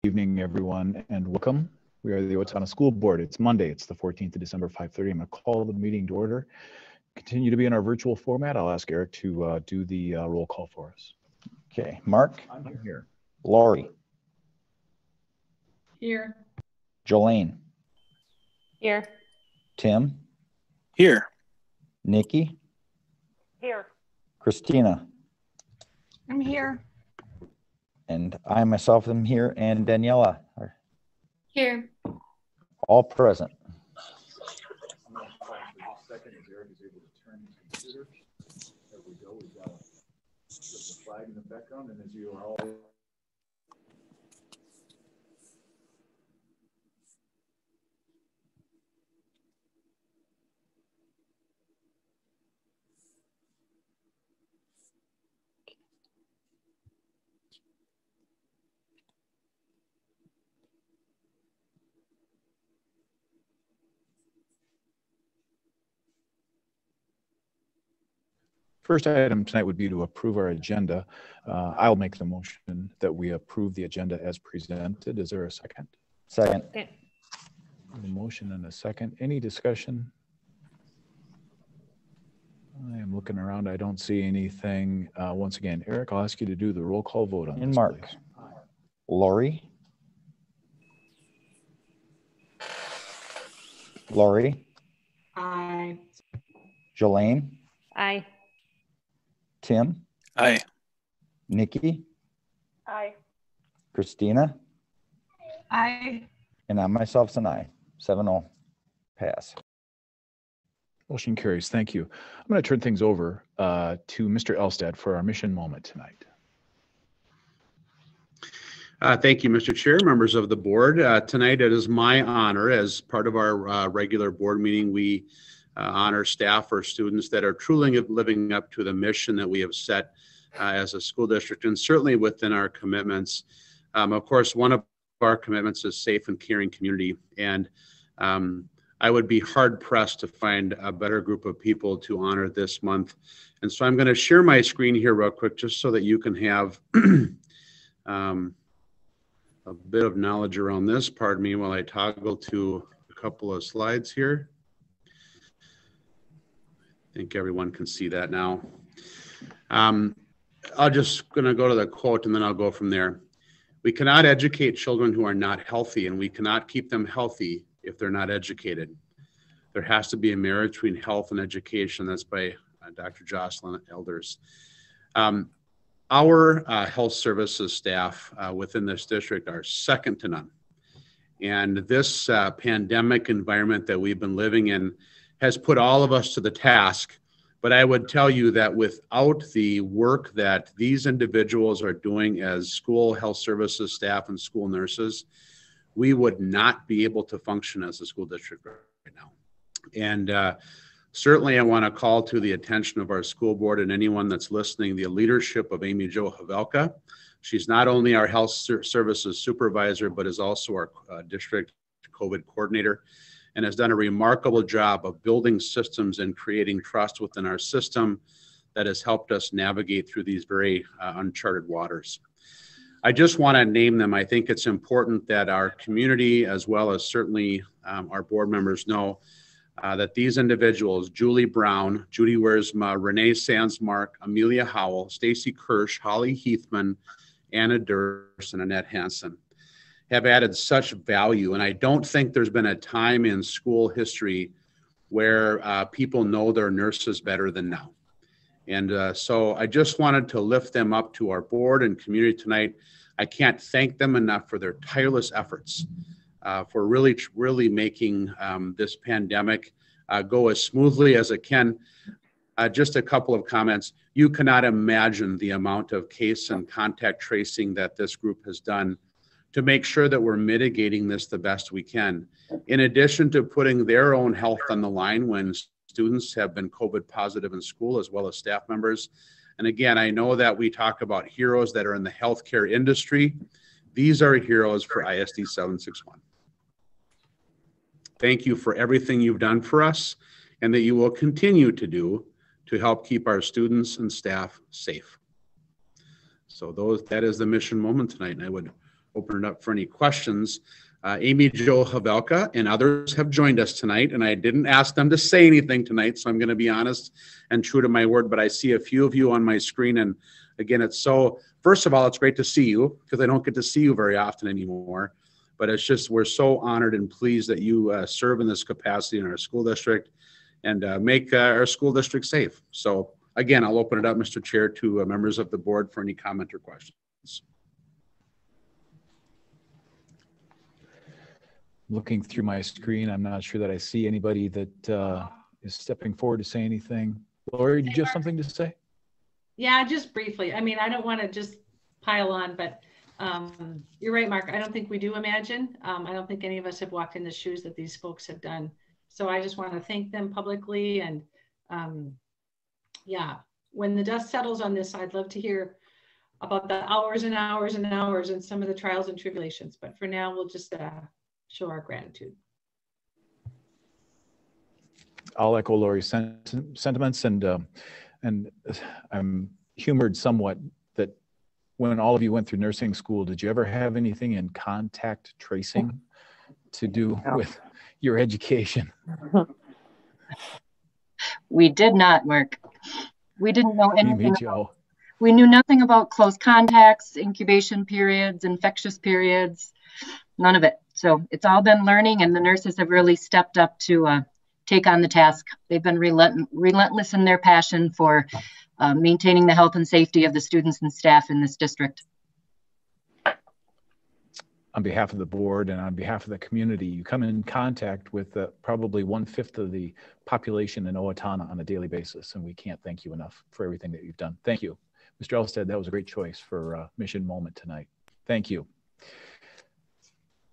Evening, everyone, and welcome. We are the Owatonna School Board. It's Monday. It's the 14th of December, 5:30. I'm going to call the meeting to order. Continue to be in our virtual format. I'll ask Eric to do the roll call for us. Okay, Mark. I'm here. Lori. Here. Jolene. Here. Tim. Here. Nikki. Here. Christina. I'm here. And I myself am here, and Daniela are Here. all present. Second, as Eric is able to turn his computer. There we go. We've got the flag in the background, and as you are all First item tonight would be to approve our agenda. I'll make the motion that we approve the agenda as presented. Is there a second? Second. Okay. A motion and a second. Any discussion? I am looking around. I don't see anything. Once again, Eric, I'll ask you to do the roll call vote on And this, Mark. please. Lori. Lori. Aye. Jolene. Aye. Tim. Aye. Nikki. Aye. Christina. Aye. And I myself's an aye. 7-0. Pass. Motion carries. Thank you. I'm going to turn things over to Mr. Elstad for our mission moment tonight. Thank you, Mr. Chair, members of the board. Tonight it is my honor, as part of our regular board meeting, we honor staff or students that are truly living up to the mission that we have set as a school district, and certainly within our commitments. Of course, one of our commitments is safe and caring community, and I would be hard pressed to find a better group of people to honor this month. And so I'm going to share my screen here real quick just so that you can have a bit of knowledge around this. Pardon me while I toggle to a couple of slides here. I think everyone can see that now. I'll just going to go to the quote and then I'll go from there. We cannot educate children who are not healthy, and we cannot keep them healthy if they're not educated. There has to be a marriage between health and education. That's by Dr. Jocelyn Elders. Our health services staff within this district are second to none. And this pandemic environment that we've been living in has put all of us to the task. But I would tell you that without the work that these individuals are doing as school health services staff and school nurses, we would not be able to function as a school district right now. And certainly I want to call to the attention of our school board and anyone that's listening, the leadership of Amy Jo Havelka. She's not only our health services supervisor, but is also our district COVID coordinator, and has done a remarkable job of building systems and creating trust within our system that has helped us navigate through these very uncharted waters. I just want to name them. I think it's important that our community, as well as certainly our board members, know that these individuals, Julie Brown, Judy Wiersma, Renee Sandsmark, Amelia Howell, Stacy Kirsch, Holly Heathman, Anna Durst, and Annette Hansen, have added such value. And I don't think there's been a time in school history where people know their nurses better than now. And so I just wanted to lift them up to our board and community tonight. I can't thank them enough for their tireless efforts for really making this pandemic go as smoothly as it can. Just a couple of comments. You cannot imagine the amount of case and contact tracing that this group has done to make sure that we're mitigating this the best we can. In addition to putting their own health on the line when students have been COVID positive in school, as well as staff members. And again, I know that we talk about heroes that are in the healthcare industry. These are heroes for ISD 761. Thank you for everything you've done for us and that you will continue to do to help keep our students and staff safe. So that is the mission moment tonight, and I would open it up for any questions. Amy Jo Havelka and others have joined us tonight, and I didn't ask them to say anything tonight, so I'm going to be honest and true to my word, but I see a few of you on my screen, and again, first of all, it's great to see you, because I don't get to see you very often anymore, but it's just, we're so honored and pleased that you serve in this capacity in our school district and make our school district safe. So again, I'll open it up, Mr. Chair, to members of the board for any comment or questions. Looking through my screen, I'm not sure that I see anybody that is stepping forward to say anything. Lori, did you have something to say? Yeah, just briefly. I mean, I don't want to just pile on, but you're right, Mark. I don't think we do imagine. I don't think any of us have walked in the shoes that these folks have done. So I just want to thank them publicly. And yeah, when the dust settles on this, I'd love to hear about the hours and hours and hours and some of the trials and tribulations. But for now, we'll just show our gratitude. I'll echo Lori's sentiments, and I'm humored somewhat that when all of you went through nursing school, did you ever have anything in contact tracing to do with your education? We did not, Mark. We didn't know anything. We knew nothing about close contacts, incubation periods, infectious periods, none of it. So it's all been learning, and the nurses have really stepped up to take on the task. They've been relentless in their passion for maintaining the health and safety of the students and staff in this district. On behalf of the board and on behalf of the community, you come in contact with probably 1/5 of the population in Owatonna on a daily basis, and we can't thank you enough for everything that you've done. Thank you. Mr. Elstead, that was a great choice for Mission Moment tonight. Thank you.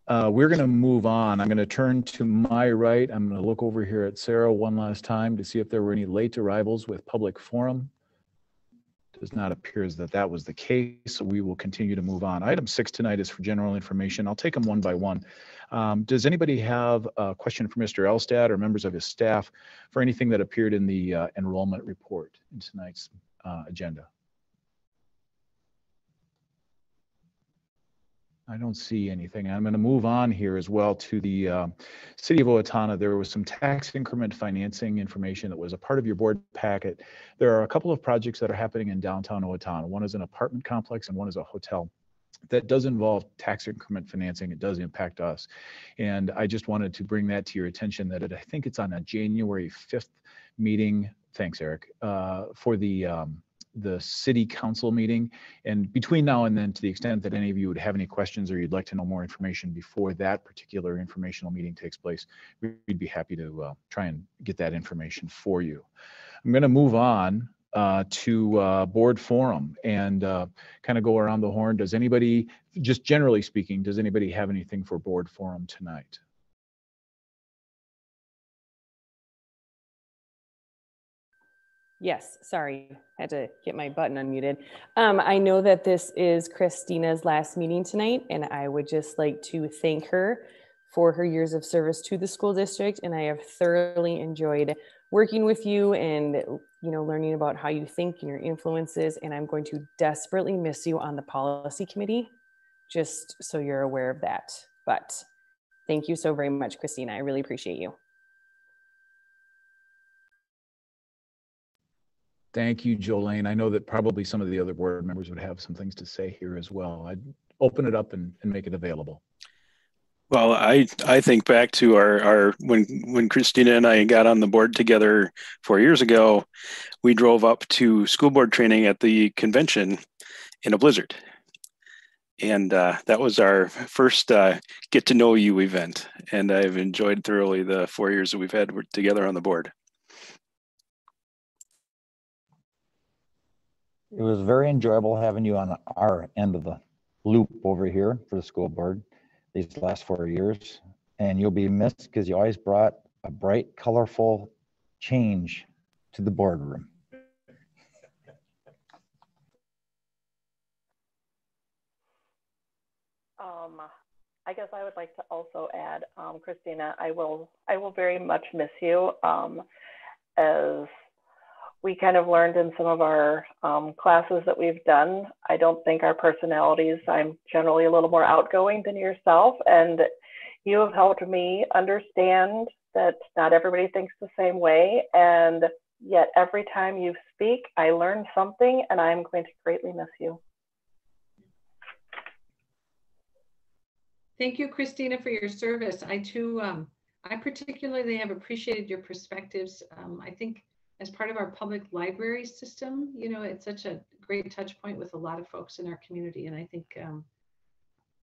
We're going to move on. I'm going to turn to my right. I'm going to look over here at Sarah one last time to see if there were any late arrivals with public forum. Does not appear as that was the case, so we will continue to move on. Item 6 tonight is for general information. I'll take them one by one. Does anybody have a question for Mr. Elstad or members of his staff for anything that appeared in the enrollment report in tonight's agenda? I don't see anything. I'm going to move on here as well to the City of Owatonna. There was some tax increment financing information that was a part of your board packet. There are a couple of projects that are happening in downtown Owatonna. One is an apartment complex and one is a hotel. That does involve tax increment financing. It does impact us. And I just wanted to bring that to your attention that I think it's on a January 5th meeting. Thanks, Eric, for the city council meeting. And between now and then, to the extent that any of you would have any questions or you'd like to know more information before that particular informational meeting takes place, we'd be happy to try and get that information for you. I'm going to move on to board forum and kind of go around the horn. Does anybody, just generally speaking, does anybody have anything for board forum tonight? Yes, sorry, had to get my button unmuted. I know that this is Christina's last meeting tonight, and I would just like to thank her for her years of service to the school district. And I have thoroughly enjoyed working with you and learning about how you think and your influences. And I'm going to desperately miss you on the policy committee, just so you're aware of that. But thank you so very much, Christina. I really appreciate you. Thank you, Jolene. I know that probably some of the other board members would have some things to say here as well. I'd open it up and make it available. Well, I think back to our when Christina and I got on the board together 4 years ago, we drove up to school board training at the convention in a blizzard. And that was our first get to know you event. And I've enjoyed thoroughly the 4 years that we've had together on the board. It was very enjoyable having you on our end of the loop over here for the school board these last 4 years. And you'll be missed because you always brought a bright, colorful change to the boardroom. I guess I would like to also add, Christina, I will very much miss you as we kind of learned in some of our classes that we've done. I don't think our personalities, I'm generally a little more outgoing than yourself, and you have helped me understand that not everybody thinks the same way, and yet every time you speak, I learn something, and I'm going to greatly miss you. Thank you, Christina, for your service. I too, I particularly have appreciated your perspectives. I think as part of our public library system, you know, it's such a great touch point with a lot of folks in our community. And I think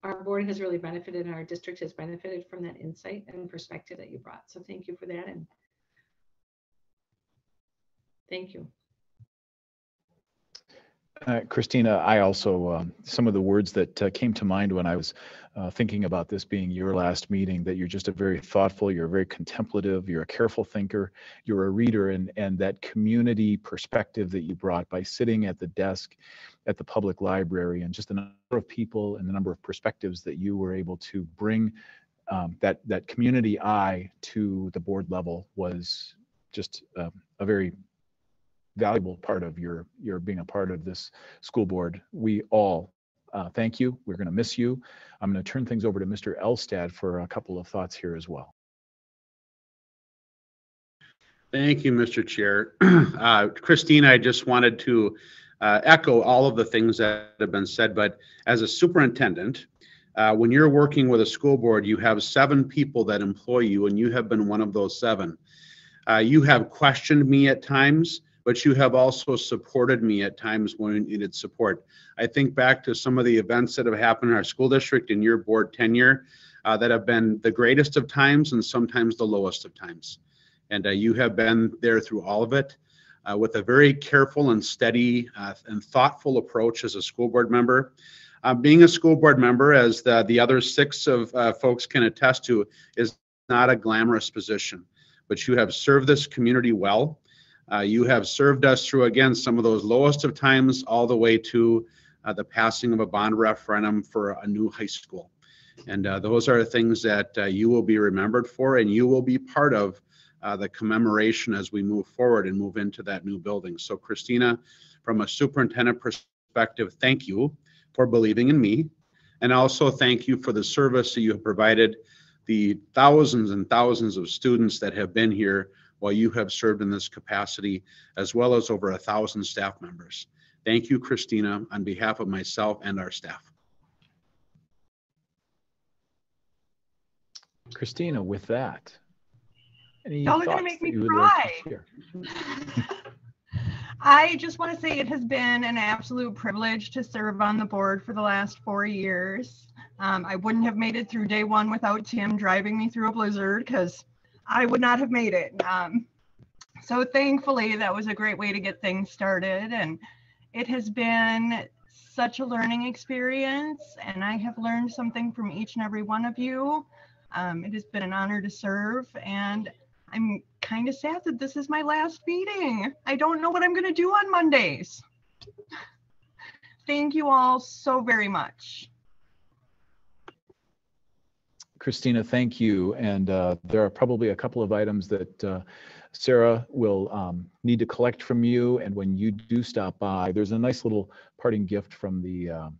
our board has really benefited and our district has benefited from that insight and perspective that you brought. So thank you for that. And thank you. Christina, I also, some of the words that came to mind when I was thinking about this being your last meeting, that you're just a very thoughtful, you're very contemplative, you're a careful thinker, you're a reader, and that community perspective that you brought by sitting at the desk at the public library, and just the number of people and the number of perspectives that you were able to bring that community eye to the board level was just a very valuable part of your being a part of this school board. We all thank you. We're going to miss you. I'm going to turn things over to Mr. Elstad for a couple of thoughts here as well. Thank you, Mr. Chair. Christina, I just wanted to echo all of the things that have been said, but as a superintendent, when you're working with a school board, you have 7 people that employ you, and you have been one of those 7. You have questioned me at times, but you have also supported me at times when you needed support. I think back to some of the events that have happened in our school district in your board tenure that have been the greatest of times and sometimes the lowest of times. And you have been there through all of it with a very careful and steady and thoughtful approach as a school board member. Being a school board member, as the other 6 of folks can attest to, is not a glamorous position, but you have served this community well. You have served us through, again, some of those lowest of times, all the way to the passing of a bond referendum for a new high school. And those are things that you will be remembered for, and you will be part of the commemoration as we move forward and move into that new building. So Christina, from a superintendent perspective, thank you for believing in me. And also thank you for the service that you have provided the thousands and thousands of students that have been here while you have served in this capacity, as well as over 1,000 staff members. Thank you, Christina, on behalf of myself and our staff. Christina, with that, any y'all are thoughts gonna make me that you would cry. like to share? I just want to say it has been an absolute privilege to serve on the board for the last 4 years. I wouldn't have made it through day 1 without Tim driving me through a blizzard, because I would not have made it. So thankfully, that was a great way to get things started. And it has been such a learning experience, and I have learned something from each and every one of you. It has been an honor to serve, and I'm kind of sad that this is my last meeting. I don't know what I'm going to do on Mondays. Thank you all so very much. Christina, thank you. And there are probably a couple of items that Sarah will need to collect from you. And when you do stop by, there's a nice little parting gift from the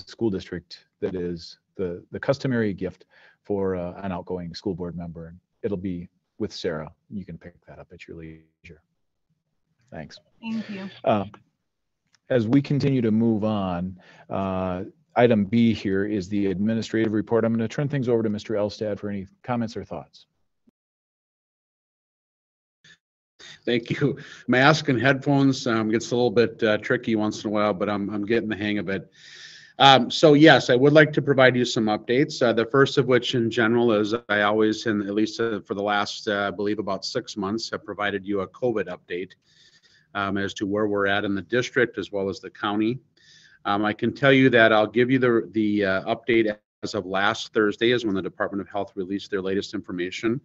school district that is the customary gift for an outgoing school board member. And it'll be with Sarah. You can pick that up at your leisure. Thanks. Thank you. As we continue to move on, item B here is the administrative report. I'm going to turn things over to Mr. Elstad for any comments or thoughts. Thank you. Mask and headphones gets a little bit tricky once in a while, but I'm getting the hang of it. So yes, I would like to provide you some updates. The first of which in general is I always, at least for the last, I believe about 6 months, have provided you a COVID update as to where we're at in the district as well as the county. I can tell you that I'll give you the update as of last Thursday is when the Department of Health released their latest information.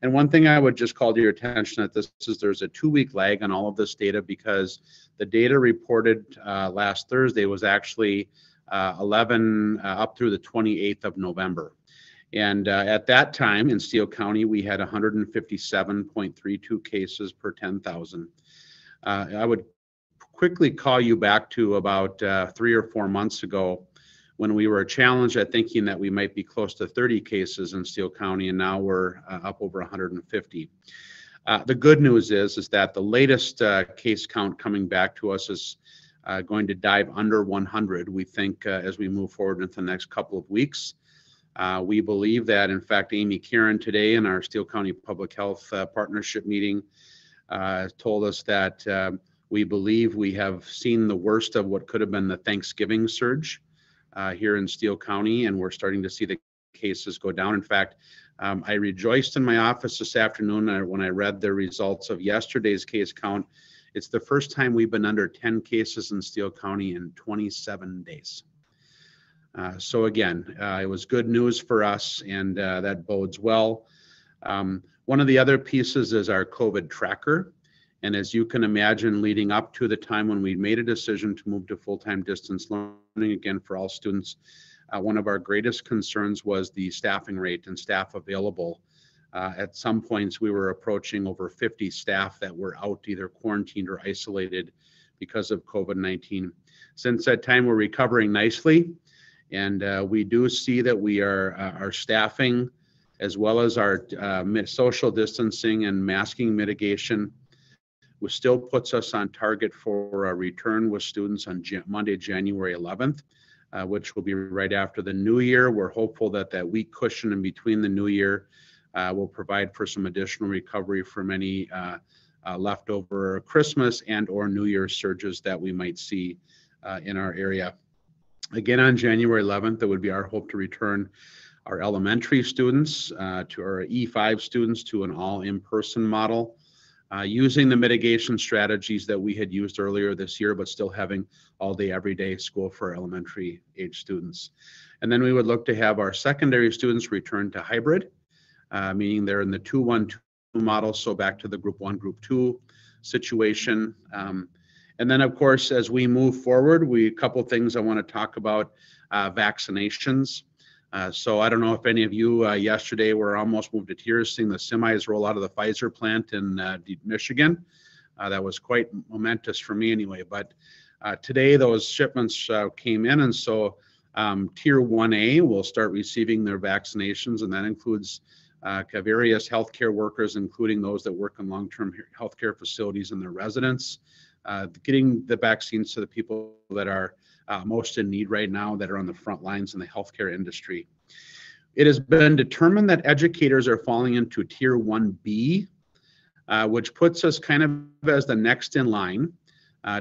And one thing I would just call to your attention that there's a 2-week lag on all of this data, because the data reported last Thursday was actually 11 up through the 28th of November. And at that time in Steele County, we had 157.32 cases per 10,000. I would quickly call you back to about 3 or 4 months ago when we were challenged at thinking that we might be close to 30 cases in Steele County, and now we're up over 150. The good news is that the latest case count coming back to us is going to dive under 100, we think, as we move forward into the next couple of weeks. We believe that, in fact, Amy Karen today in our Steele County Public Health Partnership meeting told us that we believe we have seen the worst of what could have been the Thanksgiving surge here in Steele County, and we're starting to see the cases go down. In fact, I rejoiced in my office this afternoon when I read the results of yesterday's case count. It's the first time we've been under 10 cases in Steele County in 27 days. So again, it was good news for us, and that bodes well. One of the other pieces is our COVID tracker. And as you can imagine, leading up to the time when we made a decision to move to full-time distance learning again for all students, one of our greatest concerns was the staffing rate and staff available. At some points, we were approaching over 50 staff that were out, either quarantined or isolated because of COVID-19. Since that time, we're recovering nicely, and we do see that we are our staffing, as well as our social distancing and masking mitigation, which still puts us on target for a return with students on Monday, January 11th. Which will be right after the new year. We're hopeful that that week cushion in between the new year will provide for some additional recovery from any leftover Christmas and or New Year's surges that we might see in our area. Again, on January 11th, it would be our hope to return our elementary students to our E5 students to an all in-person model. Using the mitigation strategies that we had used earlier this year, but still having all day, every day school for elementary age students. And then we would look to have our secondary students return to hybrid, meaning they're in the 2-1-2 model, so back to the group 1, group 2 situation. And then, of course, as we move forward, a couple things I want to talk about, vaccinations. So I don't know if any of you yesterday were almost moved to tears seeing the semis roll out of the Pfizer plant in Michigan. That was quite momentous for me anyway. But today those shipments came in, and so Tier 1A will start receiving their vaccinations, and that includes various healthcare workers, including those that work in long-term healthcare facilities and their residents, getting the vaccines to the people that are most in need right now, that are on the front lines in the healthcare industry. It has been determined that educators are falling into Tier 1B, which puts us kind of as the next in line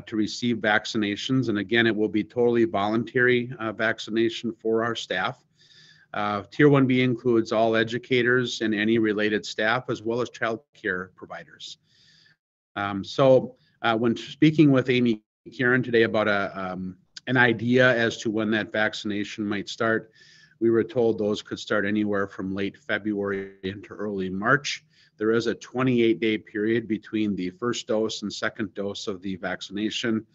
to receive vaccinations. And again, it will be totally voluntary vaccination for our staff. Tier 1B includes all educators and any related staff, as well as child care providers. So when speaking with Amy Karen today about an idea as to when that vaccination might start, we were told those could start anywhere from late February into early March. There is a 28-day period between the first dose and second dose of the vaccination,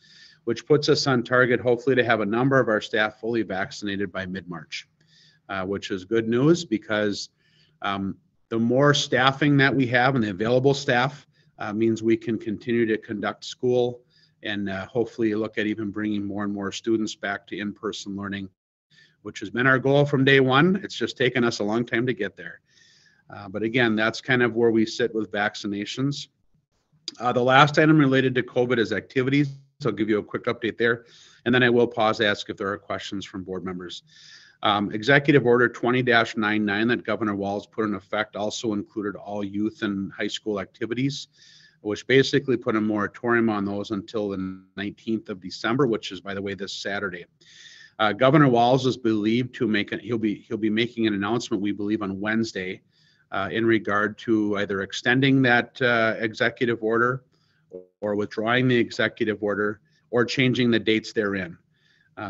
which puts us on target, hopefully, to have a number of our staff fully vaccinated by mid-March, which is good news, because the more staffing that we have and the available staff means we can continue to conduct school and hopefully look at even bringing more and more students back to in-person learning, which has been our goal from day one. It's just taken us a long time to get there. But again, that's kind of where we sit with vaccinations. The last item related to COVID is activities. So I'll give you a quick update there. And then I will pause to ask if there are questions from board members. Executive Order 20-99 that Governor Walz put in effect also included all youth and high school activities, which basically put a moratorium on those until the 19th of December, which is, by the way, this Saturday. Governor Walz is believed to he'll be making an announcement, we believe, on Wednesday in regard to either extending that executive order or withdrawing the executive order or changing the dates therein.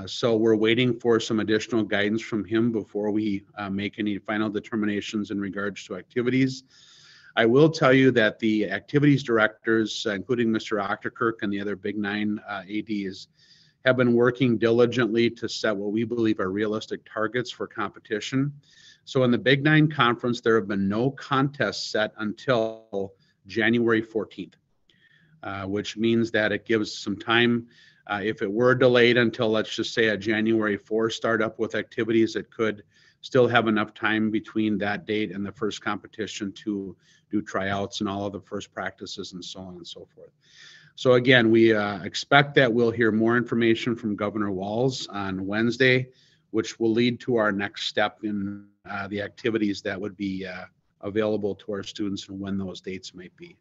So we're waiting for some additional guidance from him before we make any final determinations in regards to activities. I will tell you that the activities directors, including Mr. Octerkirk and the other Big 9 ADs, have been working diligently to set what we believe are realistic targets for competition. So in the Big 9 conference, there have been no contests set until January 14th. which means that it gives some time. If it were delayed until, let's just say, a January 4 startup with activities, it could still have enough time between that date and the first competition to do tryouts and all of the first practices and so on and so forth. So again, we expect that we'll hear more information from Governor Walz on Wednesday, which will lead to our next step in the activities that would be available to our students and when those dates might be.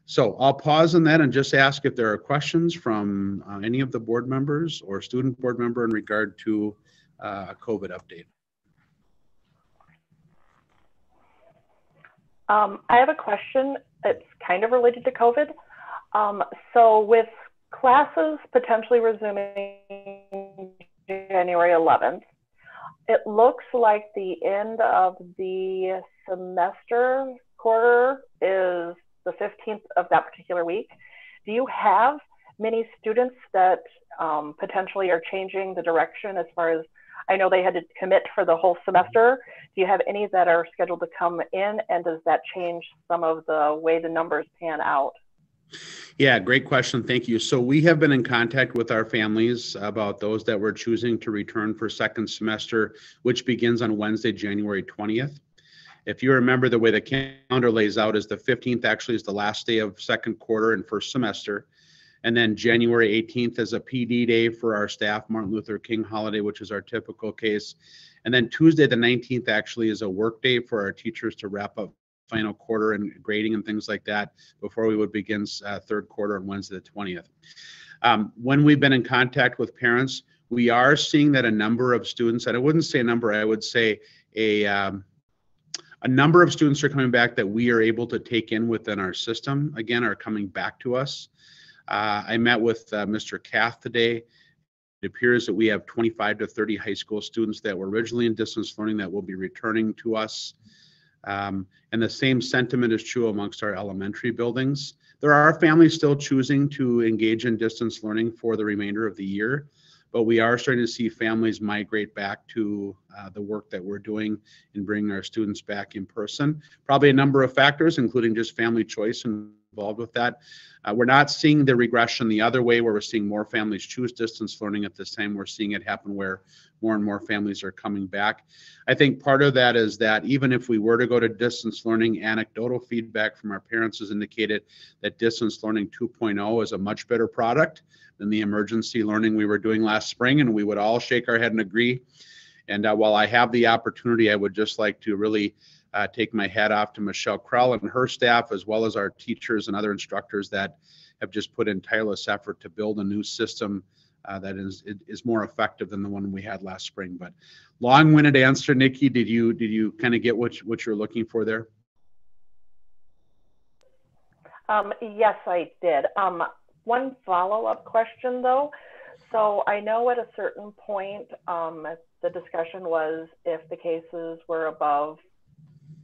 So I'll pause on that and just ask if there are questions from any of the board members or student board member in regard to a COVID update. I have a question. It's kind of related to COVID. So with classes potentially resuming January 11th, it looks like the end of the semester quarter is the 15th of that particular week. Do you have many students that potentially are changing the direction as far as, I know they had to commit for the whole semester. Do you have any that are scheduled to come in, and does that change some of the way the numbers pan out? Yeah, great question. Thank you. So we have been in contact with our families about those that were choosing to return for second semester, which begins on Wednesday, January 20th. If you remember, the way the calendar lays out is the 15th actually is the last day of second quarter and first semester. And then January 18th is a PD day for our staff, Martin Luther King holiday, which is our typical case. And then Tuesday, the 19th actually is a work day for our teachers to wrap up final quarter and grading and things like that before we would begin third quarter on Wednesday, the 20th. When we've been in contact with parents, we are seeing that a number of students, and I wouldn't say a number, I would say a number of students are coming back that we are able to take in within our system, again, are coming back to us. I met with Mr. Kath today. It appears that we have 25 to 30 high school students that were originally in distance learning that will be returning to us. And the same sentiment is true amongst our elementary buildings. There are families still choosing to engage in distance learning for the remainder of the year, but we are starting to see families migrate back to the work that we're doing in bringing our students back in person. Probably a number of factors, including just family choice involved with that. We're not seeing the regression the other way where we're seeing more families choose distance learning at this time. We're seeing it happen where more and more families are coming back. I think part of that is that even if we were to go to distance learning, anecdotal feedback from our parents has indicated that distance learning 2.0 is a much better product than the emergency learning we were doing last spring, and we would all shake our head and agree. And while I have the opportunity, I would just like to really take my hat off to Michelle Krell and her staff, as well as our teachers and other instructors that have just put in tireless effort to build a new system that is more effective than the one we had last spring. But long-winded answer, Nikki. Did you kind of get what you're looking for there? Yes, I did. One follow-up question though. So I know at a certain point, the discussion was if the cases were above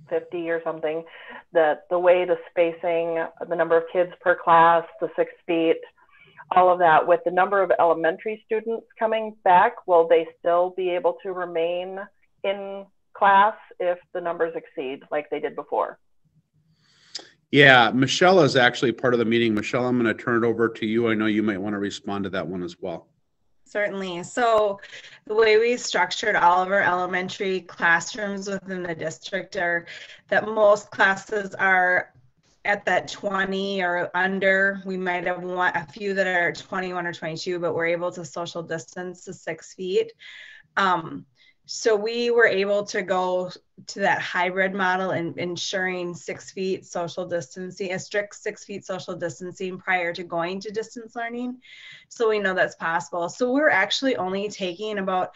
50 or something, that the way the spacing, the number of kids per class, the 6 feet, all of that, with the number of elementary students coming back, will they still be able to remain in class if the numbers exceed like they did before? Yeah, Michelle is actually part of the meeting. Michelle, I'm going to turn it over to you. I know you might want to respond to that one as well. Certainly. So the way we structured all of our elementary classrooms within the district are that most classes are at that 20 or under. We might have a few that are 21 or 22, but we're able to social distance to 6 feet. So we were able to go to that hybrid model and ensuring 6 feet social distancing, a strict 6 feet social distancing prior to going to distance learning. So we know that's possible. So we're actually only taking about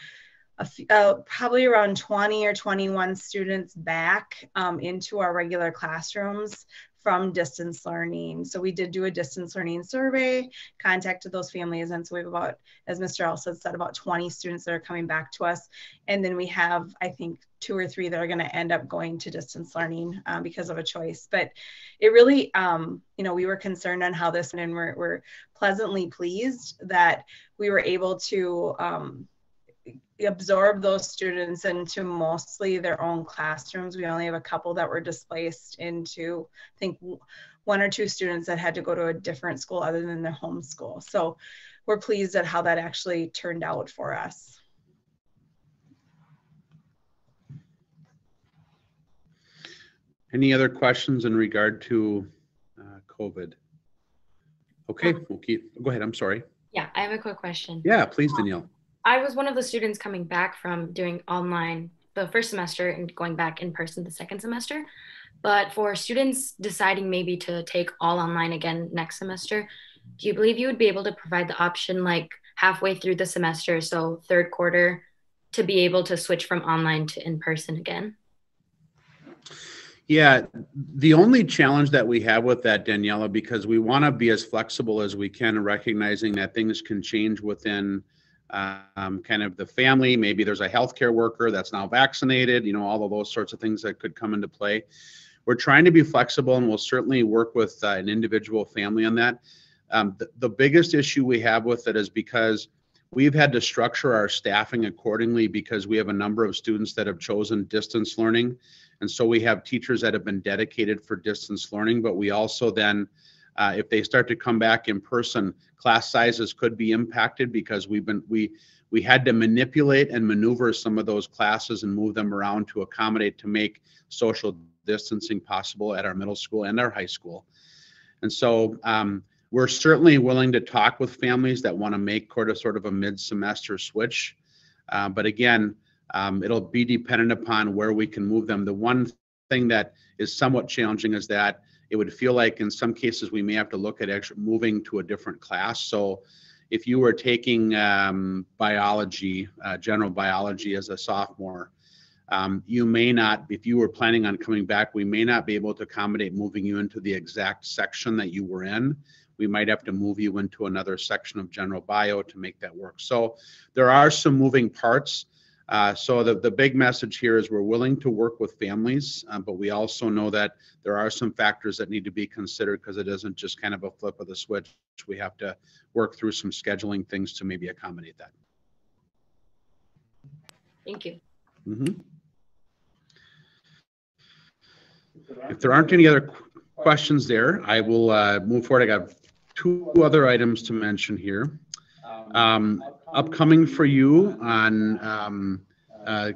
probably around 20 or 21 students back into our regular classrooms from distance learning. So we did do a distance learning survey, contacted those families, and so we have about, as Mr. Elson said, about 20 students that are coming back to us. And then we have, I think, 2 or 3 that are going to end up going to distance learning because of a choice. But it really, you know, we were concerned on how this, and we're pleasantly pleased that we were able to absorb those students into mostly their own classrooms. We only have a couple that were displaced into, I think, 1 or 2 students that had to go to a different school other than their home school. So we're pleased at how that actually turned out for us. Any other questions in regard to COVID? Okay, we'll keep, go ahead, I'm sorry. Yeah, I have a quick question. Yeah, please, Danielle. I was one of the students coming back from doing online the first semester and going back in person the second semester. But for students deciding maybe to take all online again next semester, do you believe you would be able to provide the option like halfway through the semester, so third quarter, to be able to switch from online to in person again? Yeah, the only challenge that we have with that, Daniela, because we want to be as flexible as we can, recognizing that things can change within kind of the family. Maybe there's a healthcare worker that's now vaccinated, you know, all of those sorts of things that could come into play. We're trying to be flexible, and we'll certainly work with an individual family on that. The biggest issue we have with it is because we've had to structure our staffing accordingly because we have a number of students that have chosen distance learning. And so we have teachers that have been dedicated for distance learning, but we also then, if they start to come back in person, class sizes could be impacted because we had to manipulate and maneuver some of those classes and move them around to accommodate to make social distancing possible at our middle school and our high school. And so we're certainly willing to talk with families that want to make sort of a mid-semester switch. But again, it'll be dependent upon where we can move them. The one thing that is somewhat challenging is that it would feel like in some cases we may have to look at actually moving to a different class. So if you were taking biology, general biology as a sophomore, you may not, if you were planning on coming back, we may not be able to accommodate moving you into the exact section that you were in. We might have to move you into another section of general bio to make that work. So there are some moving parts. So the big message here is we're willing to work with families, but we also know that there are some factors that need to be considered because it isn't just kind of a flip of the switch. We have to work through some scheduling things to maybe accommodate that. Thank you. Mm-hmm. If there aren't any other questions there, I will move forward. I got 2 other items to mention here. Upcoming for you on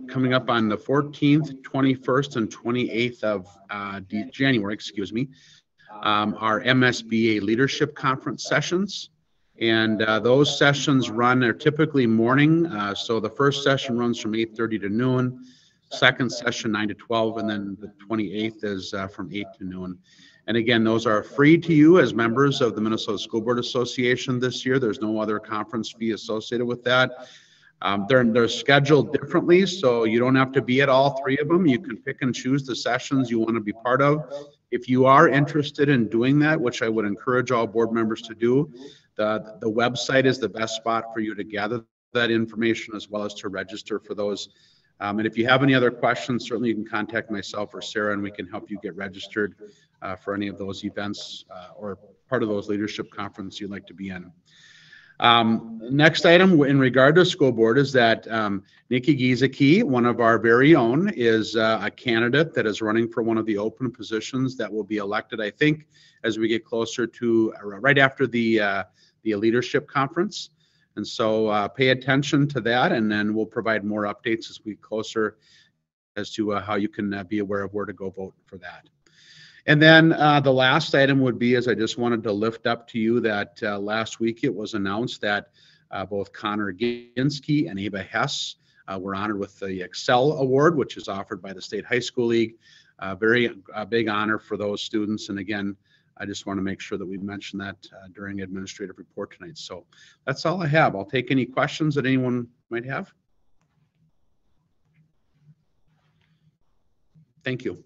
coming up on the 14th, 21st, and 28th of January, excuse me, our MSBA Leadership Conference sessions. And those sessions are typically morning. So the first session runs from 8:30 to noon, second session 9 to 12, and then the 28th is from 8 to noon. And again, those are free to you as members of the Minnesota School Board Association this year. There's no other conference fee associated with that. They're scheduled differently, so you don't have to be at all 3 of them. You can pick and choose the sessions you want to be part of. If you are interested in doing that, which I would encourage all board members to do, the website is the best spot for you to gather that information as well as to register for those. And if you have any other questions, certainly you can contact myself or Sarah, and we can help you get registered for any of those events or part of those leadership conferences you'd like to be in. Next item in regard to school board is that Nikki Giesecke, one of our very own, is a candidate that is running for one of the open positions that will be elected, I think, as we get closer to right after the leadership conference. And so pay attention to that, and then we'll provide more updates as we get closer as to how you can be aware of where to go vote for that. And then the last item would be, is I just wanted to lift up to you that last week it was announced that both Connor Ginsky and Ava Hess were honored with the Excel Award, which is offered by the State High School League. Very big honor for those students. And again, I just want to make sure that we mention that during administrative report tonight. So that's all I have. I'll take any questions that anyone might have. Thank you.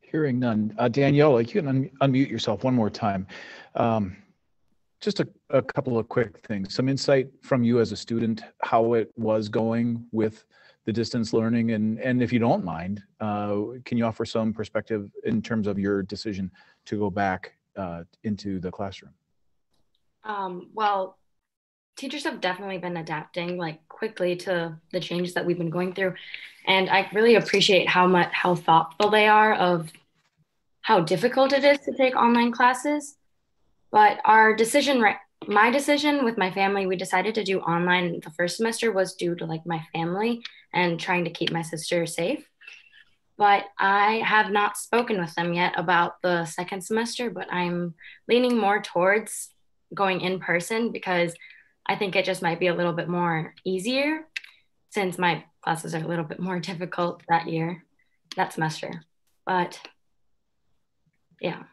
Hearing none. Danielle, you can unmute yourself one more time. Just a couple of quick things. Some insight from you as a student, how it was going with the distance learning, and if you don't mind, can you offer some perspective in terms of your decision to go back into the classroom? Well, teachers have definitely been adapting like quickly to the changes that we've been going through. And I really appreciate how thoughtful they are of how difficult it is to take online classes. But my decision with my family, we decided to do online the first semester was due to like my family and trying to keep my sister safe. But I have not spoken with them yet about the second semester, but I'm leaning more towards going in person because I think it just might be a little bit more easier since my classes are a little bit more difficult that semester. But yeah.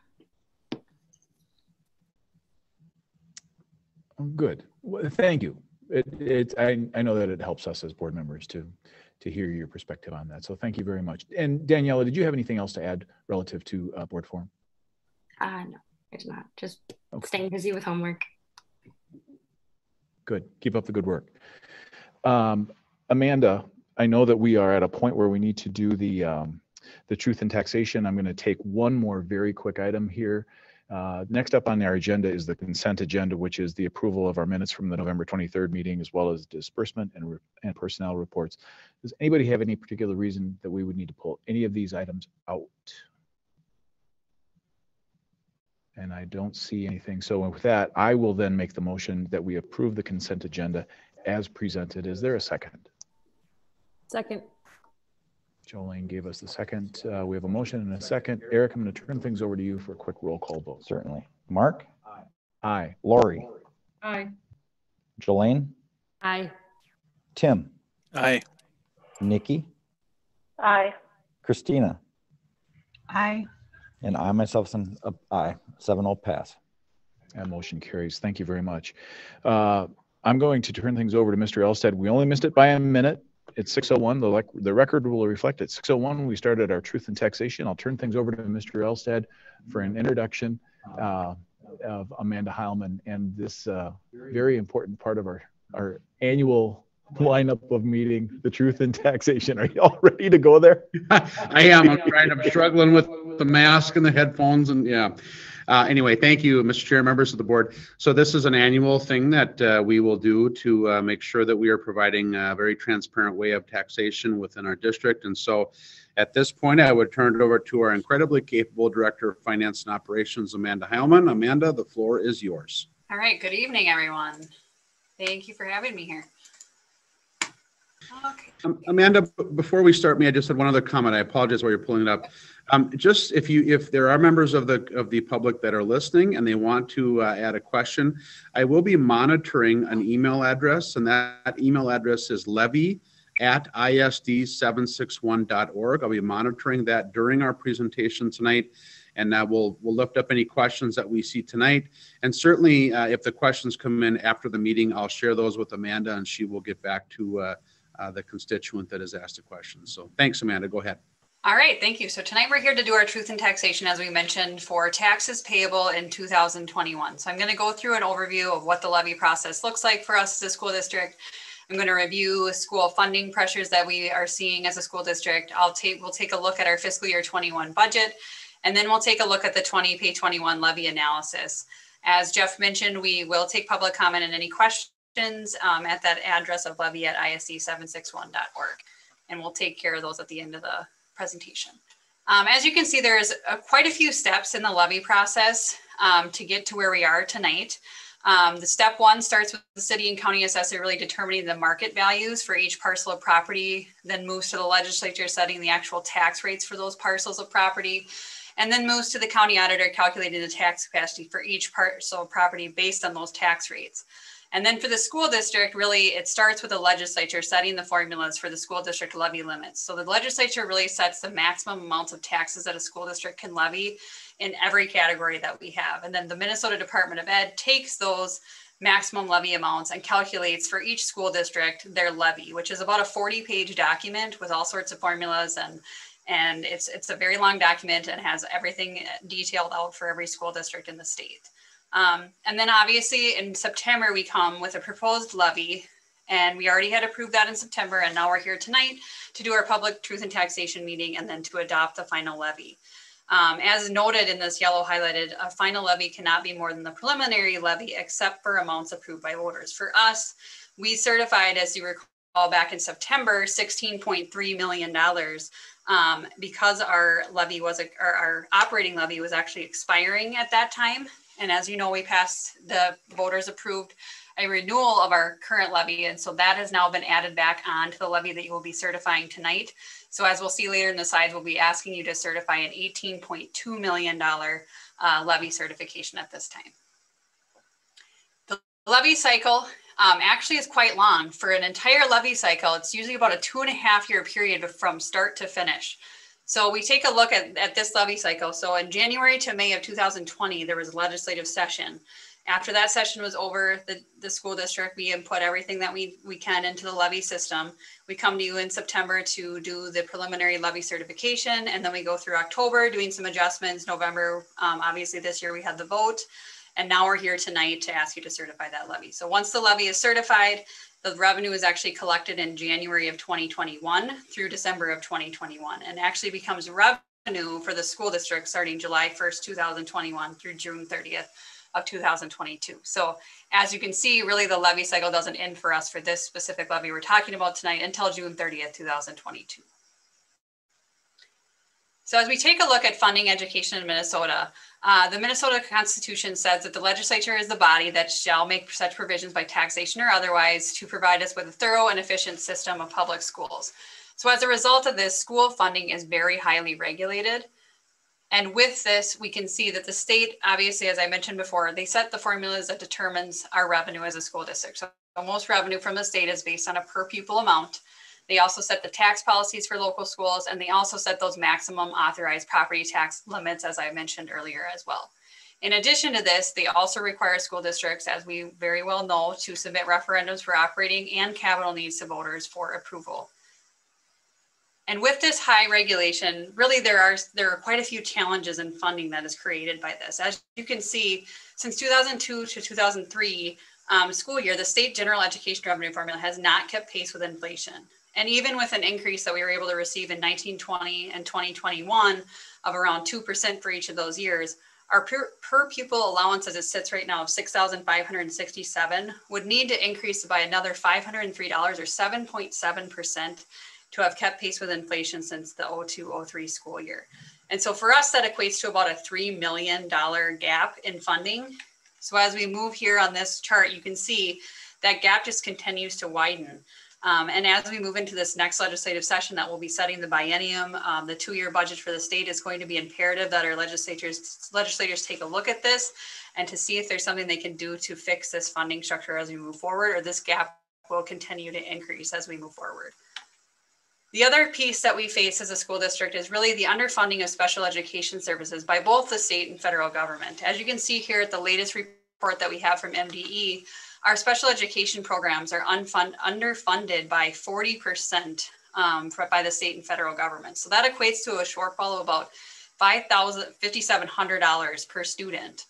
Good. Well, thank you. I know that it helps us as board members to hear your perspective on that. So thank you very much. And Daniela, did you have anything else to add relative to board forum? No, it's not. Just staying busy with homework. Good. Keep up the good work. Amanda, I know that we are at a point where we need to do the truth in taxation. I'm going to take one more very quick item here. Next up on our agenda is the consent agenda, which is the approval of our minutes from the November 23rd meeting, as well as disbursement and personnel reports. Does anybody have any particular reason that we would need to pull any of these items out? And I don't see anything. So with that, I will then make the motion that we approve the consent agenda as presented. Is there a second? Second. Jolene gave us the second. We have a motion and a second. Eric, I'm going to turn things over to you for a quick roll call vote. Certainly. Mark? Aye. Lori? Aye. Jolene? Aye. Tim? Aye. Nikki? Aye. Christina? Aye. And I myself, aye. 7-0 pass. That motion carries. Thank you very much. I'm going to turn things over to Mr. Elstead. We only missed it by a minute. It's 6:01. The record will reflect it. 6:01. We started our truth and taxation. I'll turn things over to Mr. Elstead for an introduction of Amanda Heilman and this very important part of our annual lineup of meeting, the truth and taxation. Are you all ready to go there? I am. I'm struggling with the mask and the headphones and yeah. Anyway, thank you, Mr. Chair, members of the board. So this is an annual thing that we will do to make sure that we are providing a very transparent way of taxation within our district. And so at this point, I would turn it over to our incredibly capable Director of Finance and Operations, Amanda Heilman. Amanda, the floor is yours. All right. Good evening, everyone. Thank you for having me here. Okay. Amanda, before we start, may I just have one other comment? I apologize while you're pulling it up. Just if there are members of the public that are listening and they want to add a question, I will be monitoring an email address, and that email address is levy@isd761.org. I'll be monitoring that during our presentation tonight, and we'll lift up any questions that we see tonight. And certainly, if the questions come in after the meeting, I'll share those with Amanda, and she will get back to the constituent that has asked a question. So thanks, Amanda. Go ahead. All right, thank you. So tonight we're here to do our truth and taxation, as we mentioned, for taxes payable in 2021. So I'm going to go through an overview of what the levy process looks like for us as a school district. I'm going to review school funding pressures that we are seeing as a school district. We'll take a look at our fiscal year 21 budget, and then we'll take a look at the pay 21 levy analysis. As Jeff mentioned, we will take public comment and any questions at that address of levy@isd761.org. And we'll take care of those at the end of the presentation. As you can see, there is quite a few steps in the levy process to get to where we are tonight. The step one starts with the city and county assessor really determining the market values for each parcel of property, then moves to the legislature setting the actual tax rates for those parcels of property, and then moves to the county auditor calculating the tax capacity for each parcel of property based on those tax rates. And then for the school district, really, it starts with the legislature setting the formulas for the school district levy limits. So the legislature really sets the maximum amounts of taxes that a school district can levy in every category that we have. And then the Minnesota Department of Ed takes those maximum levy amounts and calculates for each school district their levy, which is about a 40-page document with all sorts of formulas, and it's a very long document and has everything detailed out for every school district in the state. And then obviously in September, we come with a proposed levy, and we already had approved that in September. And now we're here tonight to do our public truth and taxation meeting and then to adopt the final levy. As noted in this yellow highlighted, a final levy cannot be more than the preliminary levy except for amounts approved by voters. For us, we certified, as you recall, back in September, $16.3 million because our levy was, our operating levy was actually expiring at that time. And as you know, we passed, the voters approved a renewal of our current levy. And so that has now been added back on to the levy that you will be certifying tonight. So as we'll see later in the slides, we'll be asking you to certify an $18.2 million levy certification at this time. The levy cycle actually is quite long. For an entire levy cycle, it's usually about a 2.5-year period from start to finish. So we take a look at this levy cycle. So in January to May of 2020, there was a legislative session. After that session was over, the school district, we input everything that we can into the levy system. We come to you in September to do the preliminary levy certification, and then we go through October doing some adjustments. November, obviously this year we had the vote, and now we're here tonight to ask you to certify that levy. So once the levy is certified, the revenue is actually collected in January of 2021 through December of 2021, and actually becomes revenue for the school district starting July 1st, 2021 through June 30th. Of 2022. So as you can see, really the levy cycle doesn't end for us for this specific levy we're talking about tonight until June 30th, 2022. So as we take a look at funding education in Minnesota, the Minnesota Constitution says that the legislature is the body that shall make such provisions by taxation or otherwise to provide us with a thorough and efficient system of public schools. So as a result of this, school funding is very highly regulated. And with this, we can see that the state, obviously, as I mentioned before, they set the formulas that determines our revenue as a school district. So most revenue from the state is based on a per pupil amount. They also set the tax policies for local schools, and they also set those maximum authorized property tax limits, as I mentioned earlier as well. In addition to this, they also require school districts, as we very well know, to submit referendums for operating and capital needs to voters for approval. And with this high regulation, really there are quite a few challenges in funding that is created by this. As you can see, since 2002 to 2003 school year, the state general education revenue formula has not kept pace with inflation. And even with an increase that we were able to receive in 1920 and 2021 of around 2% for each of those years, our per pupil allowance as it sits right now of $6,567 would need to increase by another $503 or 7.7% to have kept pace with inflation since the 02-03 school year. And so for us, that equates to about a $3 million gap in funding. So as we move here on this chart, you can see that gap just continues to widen. And as we move into this next legislative session that will be setting the biennium, the 2-year budget for the state, is going to be imperative that our legislators take a look at this and to see if there's something they can do to fix this funding structure as we move forward, or this gap will continue to increase as we move forward. The other piece that we face as a school district is really the underfunding of special education services by both the state and federal government. As you can see here at the latest report that we have from MDE, our special education programs are underfunded by 40% by the state and federal government. So that equates to a shortfall of about $5,700 per student.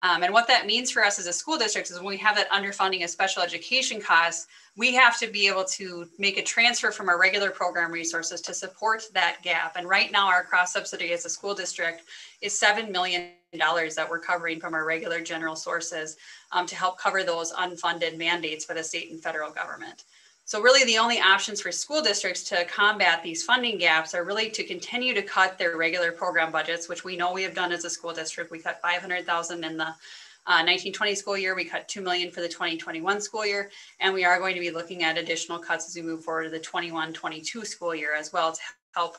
And what that means for us as a school district is when we have that underfunding of special education costs, we have to be able to make a transfer from our regular program resources to support that gap. And right now our cross subsidy as a school district is $7 million that we're covering from our regular general sources to help cover those unfunded mandates by the state and federal government. So really the only options for school districts to combat these funding gaps are really to continue to cut their regular program budgets, which we know we have done as a school district. We cut $500,000 in the 1920 school year, we cut $2 million for the 2021 school year, and we are going to be looking at additional cuts as we move forward to the 21-22 school year as well to help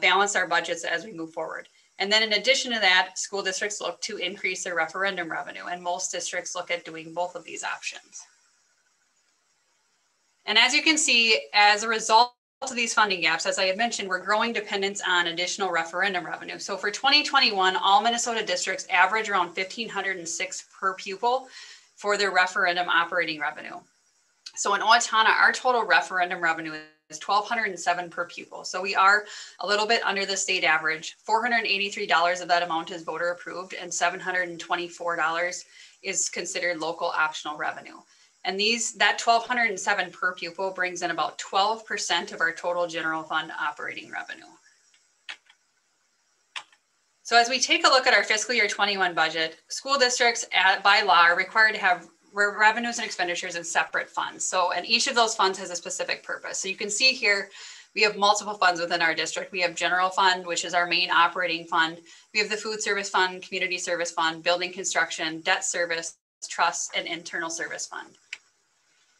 balance our budgets as we move forward. And then in addition to that, school districts look to increase their referendum revenue, and most districts look at doing both of these options. And as you can see, as a result of these funding gaps, as I had mentioned, we're growing dependence on additional referendum revenue. So for 2021, all Minnesota districts average around $1,506 per pupil for their referendum operating revenue. So in Owatonna, our total referendum revenue is $1,207 per pupil. So we are a little bit under the state average. $483 of that amount is voter approved, and $724 is considered local optional revenue. And that $1,207 per pupil brings in about 12% of our total general fund operating revenue. So as we take a look at our fiscal year 21 budget, school districts by law are required to have revenues and expenditures in separate funds. So, and each of those funds has a specific purpose. So you can see here, we have multiple funds within our district. We have general fund, which is our main operating fund. We have the food service fund, community service fund, building construction, debt service, trust, and internal service fund.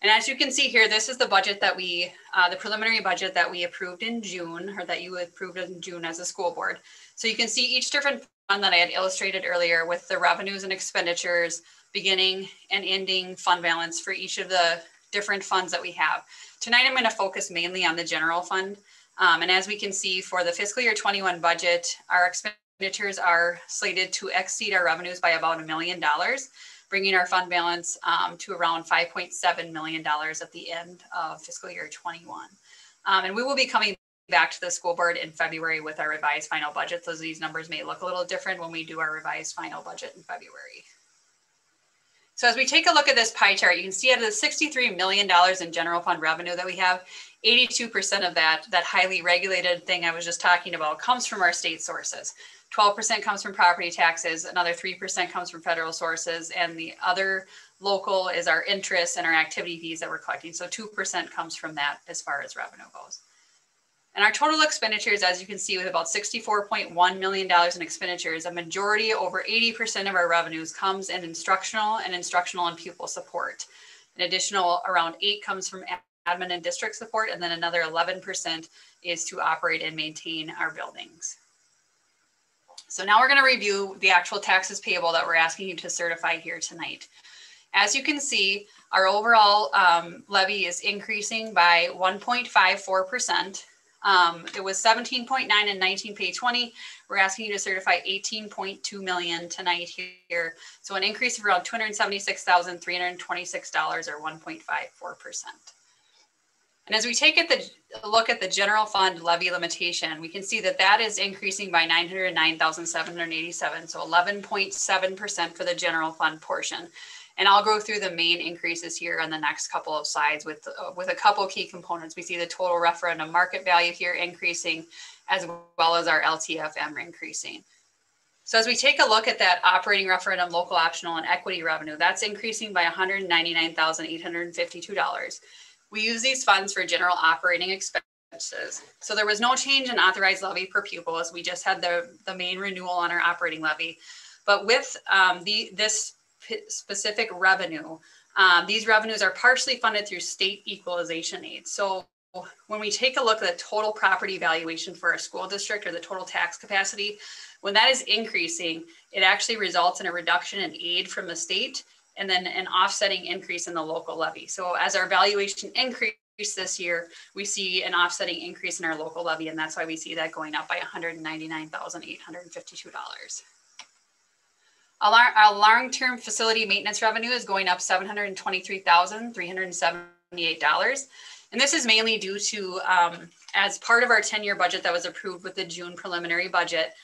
And as you can see here, this is the budget that we, the preliminary budget that we approved in June, or that you approved in June as a school board. So you can see each different fund that I had illustrated earlier with the revenues and expenditures, beginning and ending fund balance for each of the different funds that we have. Tonight, I'm going to focus mainly on the general fund. And as we can see for the fiscal year 21 budget, our expenditures are slated to exceed our revenues by about $1 million, bringing our fund balance to around $5.7 million at the end of fiscal year 21. And we will be coming back to the school board in February with our revised final budget. So these numbers may look a little different when we do our revised final budget in February. So as we take a look at this pie chart, you can see out of the $63 million in general fund revenue that we have, 82% of that highly regulated thing I was just talking about comes from our state sources. 12% comes from property taxes, another 3% comes from federal sources, and the other local is our interest and our activity fees that we're collecting. So 2% comes from that as far as revenue goes. And our total expenditures, as you can see, with about $64.1 million in expenditures, a majority, over 80% of our revenues comes in instructional and pupil support. An additional around 8 comes from admin and district support, and then another 11% is to operate and maintain our buildings. So now we're going to review the actual taxes payable that we're asking you to certify here tonight. As you can see, our overall levy is increasing by 1.54%. It was 17.9 and 19 pay 20. We're asking you to certify 18.2 million tonight here. So an increase of around $276,326 or 1.54%. And as we take a look at the general fund levy limitation, we can see that that is increasing by $909,787, so 11.7% for the general fund portion. And I'll go through the main increases here on the next couple of slides with a couple of key components. We see the total referendum market value here increasing, as well as our LTFM increasing. So as we take a look at that operating referendum, local optional, and equity revenue, that's increasing by $199,852. We use these funds for general operating expenses. So there was no change in authorized levy per pupil, as we just had the main renewal on our operating levy. But with this specific revenue, these revenues are partially funded through state equalization aid. So when we take a look at the total property valuation for a school district, or the total tax capacity, when that is increasing, it actually results in a reduction in aid from the state, and then an offsetting increase in the local levy. So as our valuation increased this year, we see an offsetting increase in our local levy, and that's why we see that going up by $199,852. Our long-term facility maintenance revenue is going up $723,378. And this is mainly due to, as part of our 10-year budget that was approved with the June preliminary budget,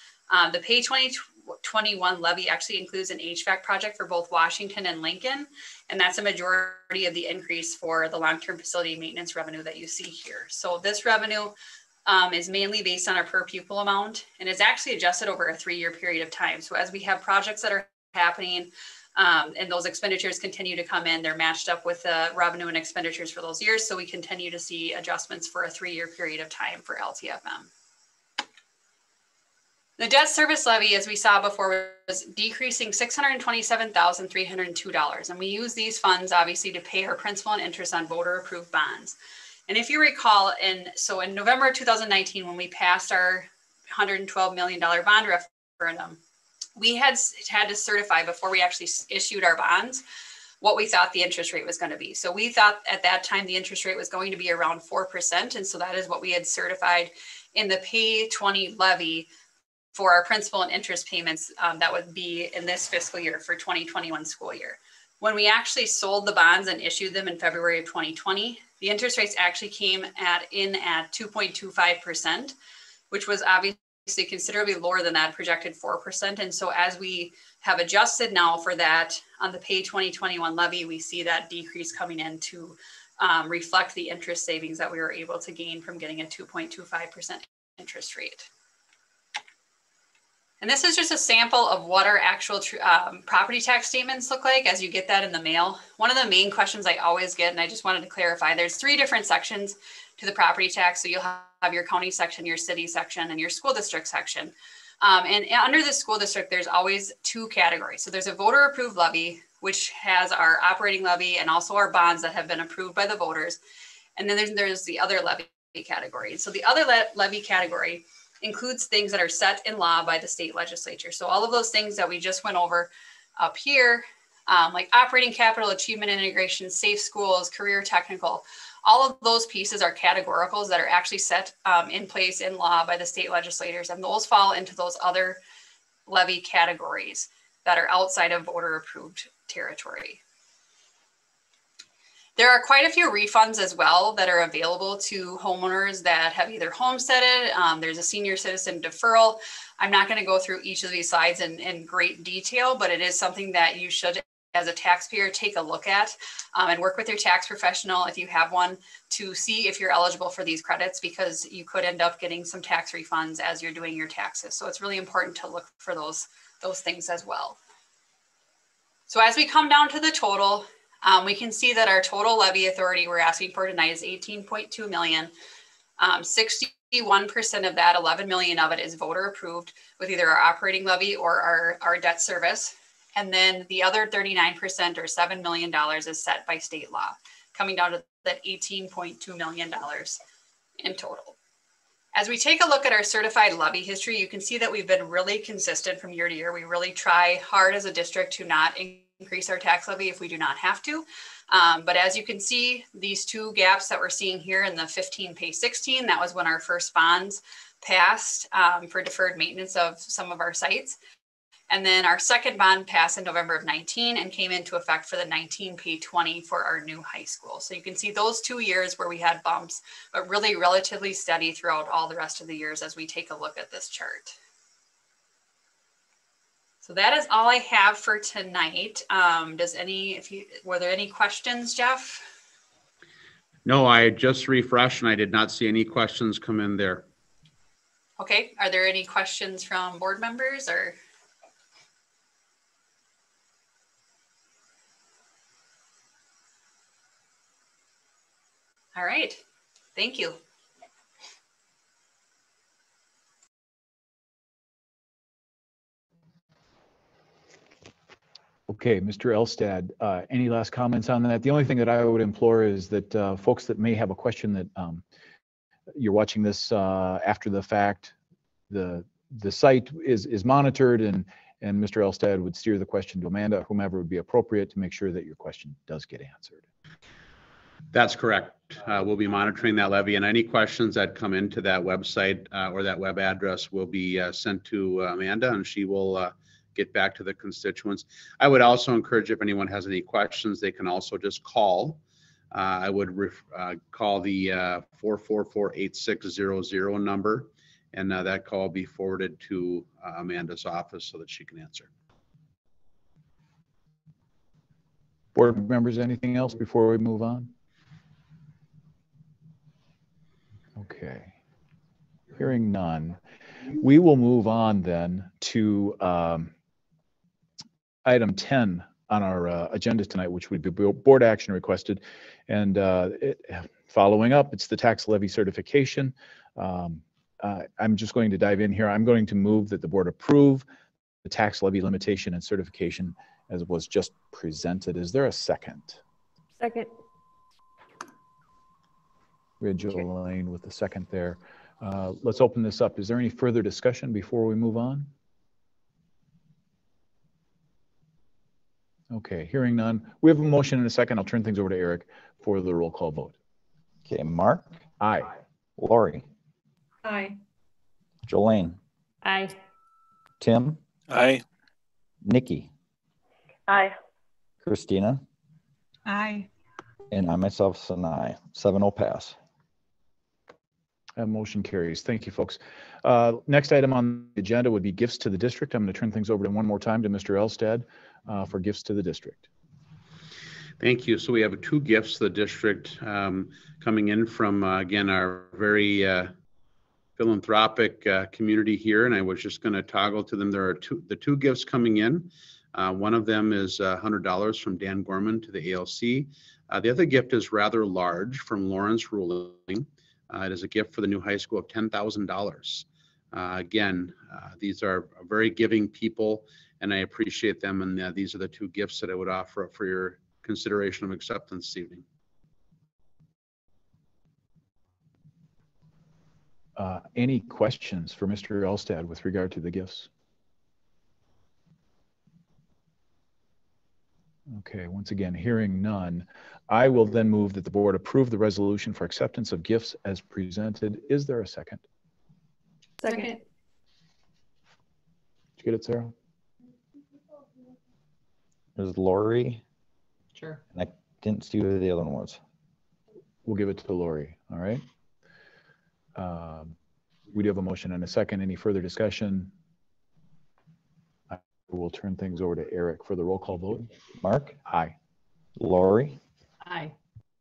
the Pay 2021 levy actually includes an HVAC project for both Washington and Lincoln. And that's a majority of the increase for the long-term facility maintenance revenue that you see here. So this revenue is mainly based on our per pupil amount, and is actually adjusted over a 3-year period of time. So as we have projects that are happening and those expenditures continue to come in, they're matched up with the revenue and expenditures for those years. So we continue to see adjustments for a 3-year period of time for LTFM. The debt service levy, as we saw before, was decreasing $627,302. And we use these funds obviously to pay our principal and interest on voter approved bonds. And if you recall, in November of 2019, when we passed our $112 million bond referendum, we had to certify before we actually issued our bonds what we thought the interest rate was going to be. So we thought at that time the interest rate was going to be around 4%. And so that is what we had certified in the Pay 20 levy for our principal and interest payments that would be in this fiscal year for 2021 school year. When we actually sold the bonds and issued them in February of 2020, the interest rates actually came in at 2.25%, which was obviously considerably lower than that projected 4%. And so as we have adjusted now for that on the Pay 2021 levy, we see that decrease coming in to reflect the interest savings that we were able to gain from getting a 2.25% interest rate. And this is just a sample of what our actual property tax statements look like as you get that in the mail. One of the main questions I always get, and I just wanted to clarify, there's 3 different sections to the property tax. So you'll have your county section, your city section, and your school district section. And under the school district, there's always 2 categories. So there's a voter approved levy, which has our operating levy and also our bonds that have been approved by the voters. And then there's the other levy category. So the other levy category includes things that are set in law by the state legislature. So all of those things that we just went over up here, like operating capital, achievement and integration, safe schools, career technical, all of those pieces are categoricals that are actually set in place in law by the state legislators. And those fall into those other levy categories that are outside of voter approved territory. There are quite a few refunds as well that are available to homeowners that have either homesteaded. There's a senior citizen deferral. I'm not going to go through each of these slides in great detail, but it is something that you should, as a taxpayer, take a look at and work with your tax professional if you have one to see if you're eligible for these credits, because you could end up getting some tax refunds as you're doing your taxes. So it's really important to look for those things as well. So as we come down to the total, we can see that our total levy authority we're asking for tonight is 18.2 million. 61% of that, 11 million of it, is voter approved with either our operating levy or our debt service. And then the other 39% or $7 million is set by state law, coming down to that $18.2 million in total. As we take a look at our certified levy history, you can see that we've been really consistent from year to year. We really try hard as a district to not increase our tax levy if we do not have to. But as you can see, these 2 gaps that we're seeing here in the 15 pay 16, that was when our first bonds passed for deferred maintenance of some of our sites. And then our second bond passed in November of 19 and came into effect for the 19 pay 20 for our new high school. So you can see those 2 years where we had bumps, but really relatively steady throughout all the rest of the years as we take a look at this chart. So that is all I have for tonight. Were there any questions, Jeff? No, I just refreshed and I did not see any questions come in there. Okay, are there any questions from board members or? All right, thank you. Okay, Mr. Elstad, any last comments on that? The only thing that I would implore is that folks that may have a question that you're watching this after the fact, the site is monitored, and Mr. Elstad would steer the question to Amanda, or whomever would be appropriate, to make sure that your question does get answered. That's correct. We'll be monitoring that levy, and any questions that come into that website or that web address will be sent to Amanda, and she will get back to the constituents. I would also encourage, if anyone has any questions, they can also just call. I would call the 444-8600 number, and that call will be forwarded to Amanda's office so that she can answer. Board members, anything else before we move on? Okay, hearing none, we will move on then to item 10 on our agenda tonight, which would be board action requested. And following up, it's the tax levy certification. I'm just going to dive in here. I'm going to move that the board approve the tax levy limitation and certification as was just presented. Is there a second? Second. We had Jolene with the second there. Let's open this up. Is there any further discussion before we move on? Okay, hearing none. We have a motion and a second. I'll turn things over to Eric for the roll call vote. Okay, Mark? Aye. Lori? Aye. Jolene? Aye. Tim? Aye. Nikki? Aye. Christina? Aye. And I myself, an aye. 7-0 pass. That motion carries. Thank you, folks. Next item on the agenda would be gifts to the district. I'm going to turn things over one more time to Mr. Elstad for gifts to the district. Thank you. So we have 2 gifts to the district coming in from, again, our very philanthropic community here, and I was just going to toggle to them. There are the two gifts coming in. One of them is $100 from Dan Gorman to the ALC. The other gift is rather large from Lawrence Ruling. It is a gift for the new high school of $10,000. Again, these are very giving people, and I appreciate them. And these are the two gifts that I would offer up for your consideration of acceptance this evening. Any questions for Mr. Elstad with regard to the gifts? Okay, once again, hearing none, I will then move that the board approve the resolution for acceptance of gifts as presented. Is there a second? Second. Did you get it, Sarah? There's Lori. Sure. And I didn't see who the other one was. We'll give it to Lori, all right? We do have a motion and a second. Any further discussion? I will turn things over to Eric for the roll call vote. Mark? Aye. Lori? Aye.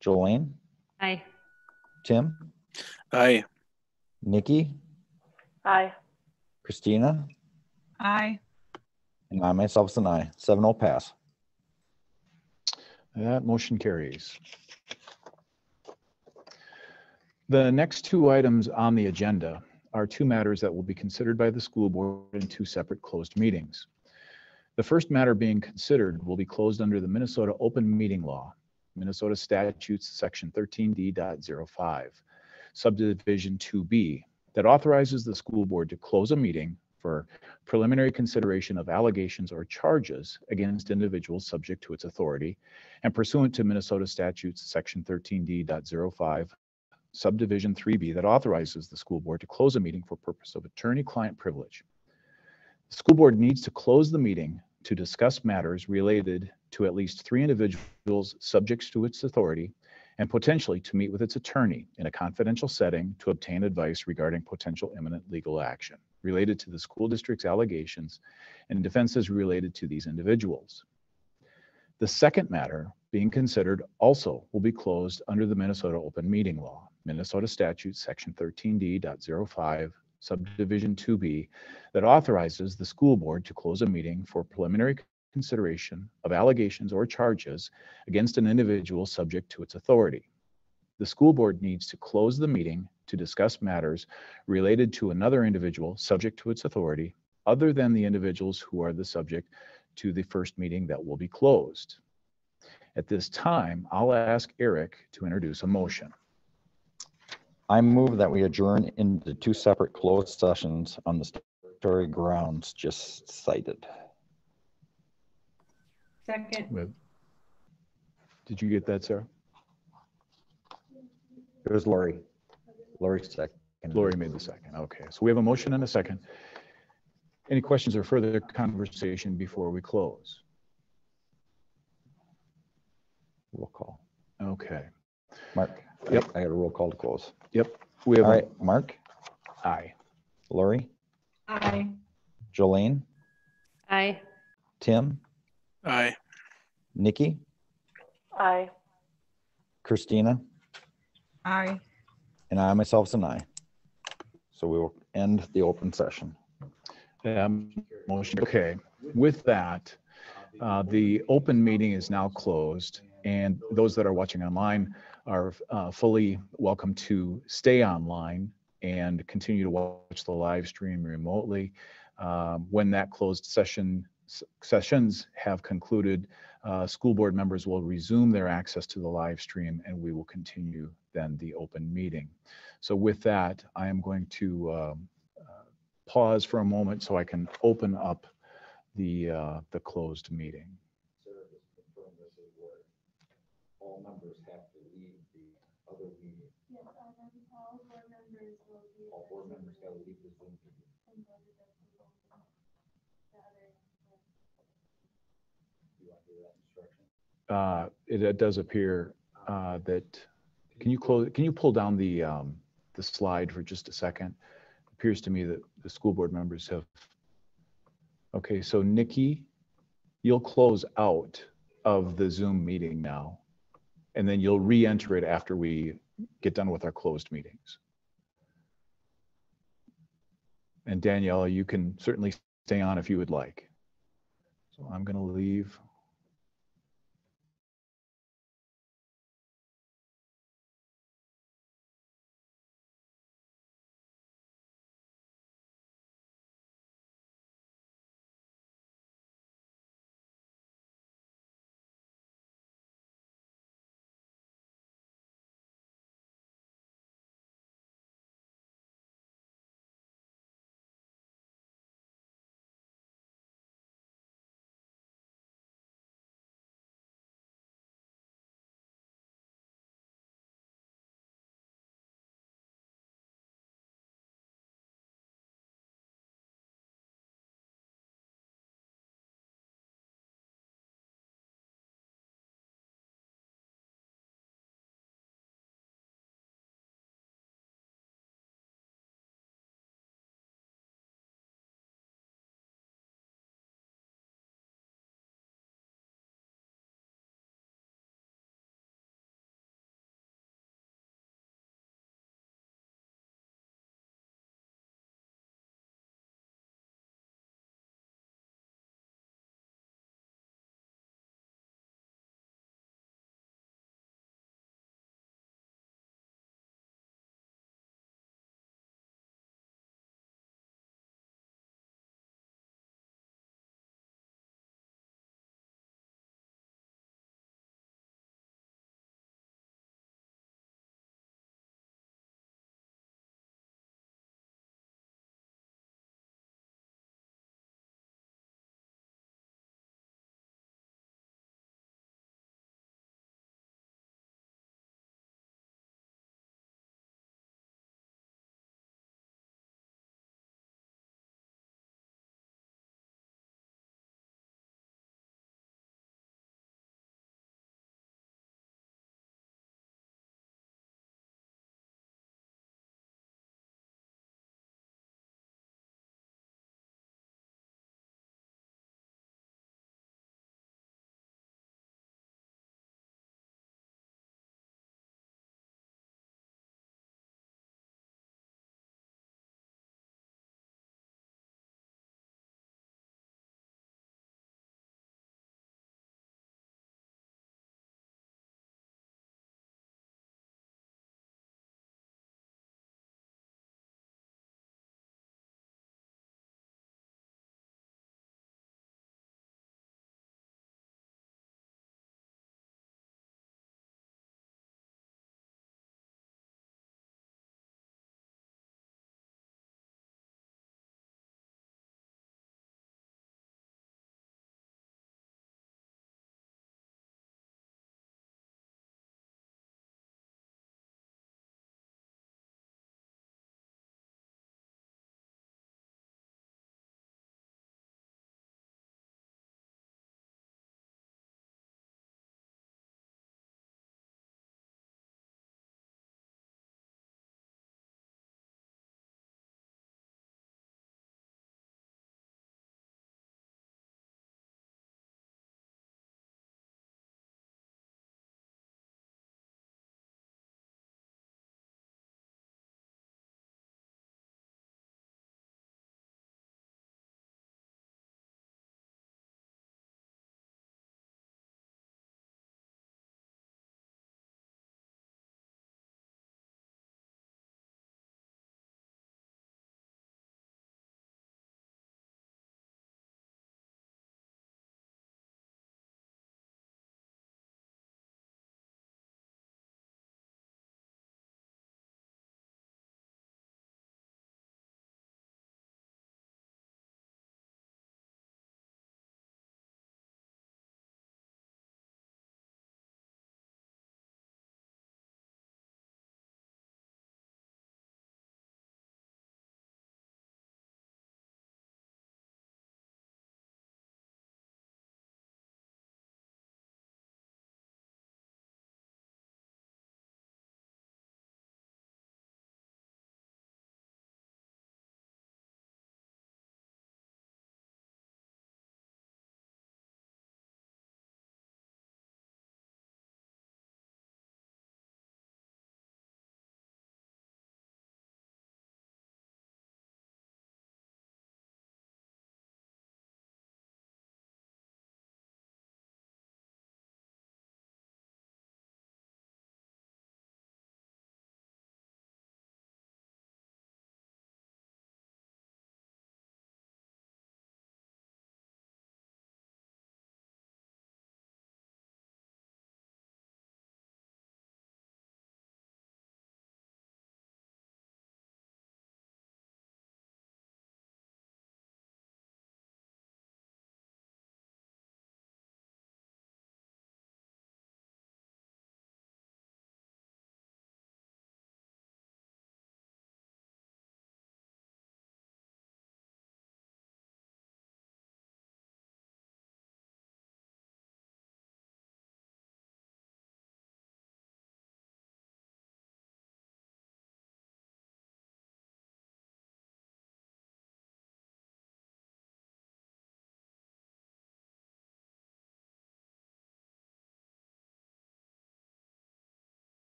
Jolene? Aye. Tim? Aye. Nikki? Aye. Christina? Aye. And I myself an aye. 7-0 pass. That motion carries. The next two items on the agenda are two matters that will be considered by the school board in two separate closed meetings. The first matter being considered will be closed under the Minnesota Open Meeting Law, Minnesota Statutes Section 13D.05, Subdivision 2B, that authorizes the school board to close a meeting for preliminary consideration of allegations or charges against individuals subject to its authority and pursuant to Minnesota Statutes Section 13D.05, Subdivision 3B, that authorizes the school board to close a meeting for purpose of attorney-client privilege. The school board needs to close the meeting to discuss matters related to at least 3 individuals subject to its authority and potentially to meet with its attorney in a confidential setting to obtain advice regarding potential imminent legal action related to the school district's allegations and defenses related to these individuals. The second matter being considered also will be closed under the Minnesota Open Meeting Law, Minnesota Statute Section 13D.05, Subdivision 2B, that authorizes the school board to close a meeting for preliminary consideration of allegations or charges against an individual subject to its authority. The school board needs to close the meeting to discuss matters related to another individual subject to its authority other than the individuals who are the subject to the first meeting that will be closed. At this time, I'll ask Eric to introduce a motion. I move that we adjourn into two separate closed sessions on the statutory grounds just cited. Second. Did you get that, Sarah? It was Lori. Lori second. Lori made the second. Okay, so we have a motion and a second. Any questions or further conversation before we close? Roll call. Okay. Mark. Yep. I got a roll call to close. Yep. We have all right. Mark. Aye. Lori. Aye. Jolene. Aye. Tim. Aye. Nikki. Aye. Christina. Aye. And I myself an aye. So we will end the open session. Motion. Okay. With that, the open meeting is now closed, and those that are watching online are fully welcome to stay online and continue to watch the live stream remotely. When that closed sessions have concluded, school board members will resume their access to the live stream, and we will continue then the open meeting. So with that, I am going to pause for a moment so I can open up the closed meeting. All members have to leave the other meeting. Yes, all board members will leave. All board members got to leave the Zoom meeting. Do you want to do that instruction? It does appear that. Can you pull down the slide for just a second? It appears to me that the school board members have. Okay, so Nikki, you'll close out of the Zoom meeting now, and then you'll re-enter it after we get done with our closed meetings. And Daniela, you can certainly stay on if you would like. So I'm going to leave.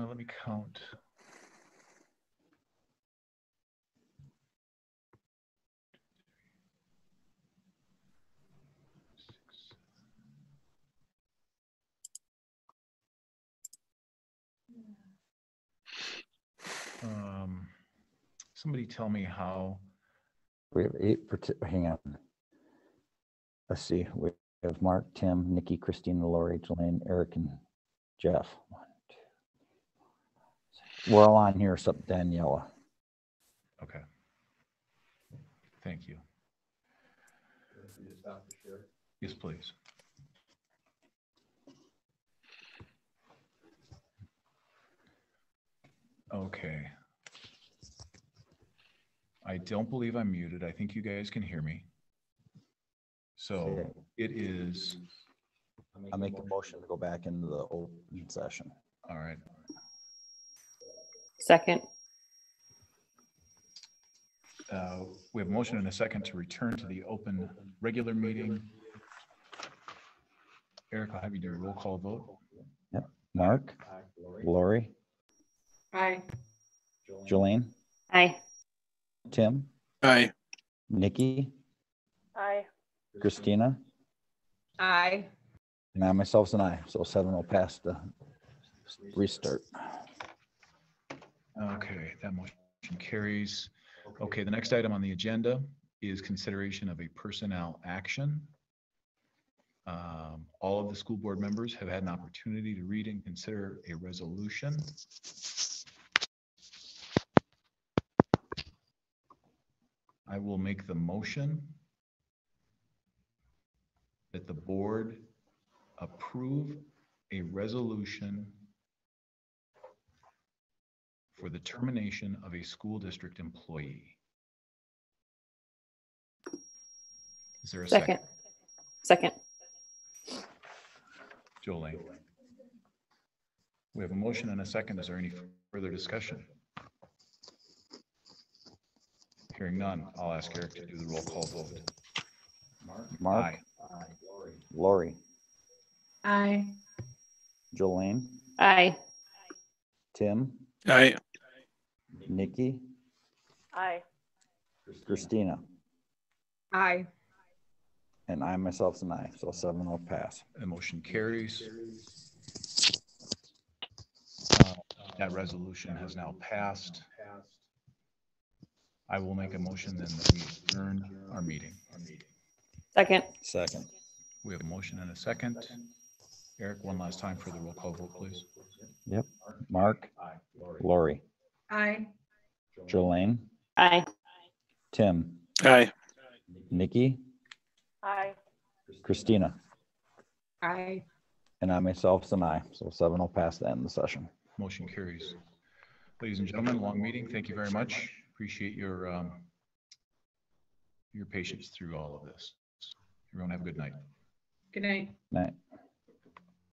Let me count. Somebody tell me how. We have 8, hang on. Let's see, we have Mark, Tim, Nikki, Christina, Lori, Jelaine, Eric, and Jeff. 1, 2. We're all on here except Daniela. Okay. Thank you. Yes, please. Okay. I don't believe I'm muted. I think you guys can hear me. So it is. I make a motion to go back into the open session. All right. Second. We have a motion and a second to return to the open regular meeting. Eric, I'll have you do a roll call vote. Yep. Mark, Lori, Aye. Jelaine, Aye. Tim, Aye. Nikki, Aye. Christina, Aye. and I myself's an aye. So 7 will pass the restart. Okay, that motion carries. Okay, the next item on the agenda is consideration of a personnel action. All of the school board members have had an opportunity to read and consider a resolution. I will make the motion that the board approve a resolution for the termination of a school district employee. Is there a second? Second. Jolene. We have a motion and a second. Is there any further discussion? Hearing none, I'll ask Eric to do the roll call vote. Mark, Aye. Lori, Aye. Jolene, Aye. Tim, Aye. Nikki, Aye. Christina, Aye. and I myself's an aye. So 7 will pass. The motion carries. That resolution has now passed. I will make a motion then that we adjourn our meeting. Second. Second. We have a motion and a second. Eric, one last time for the roll call vote, please. Yep. Mark, Lori, Aye. Jolene, Aye. Tim, Aye. Nikki, Aye. Christina, Aye. and I myself's an aye. So 7 will pass the end of the session. Motion carries. Ladies and gentlemen, long meeting. Thank you very much. Appreciate your patience through all of this. Everyone have a good night. Good night. Night.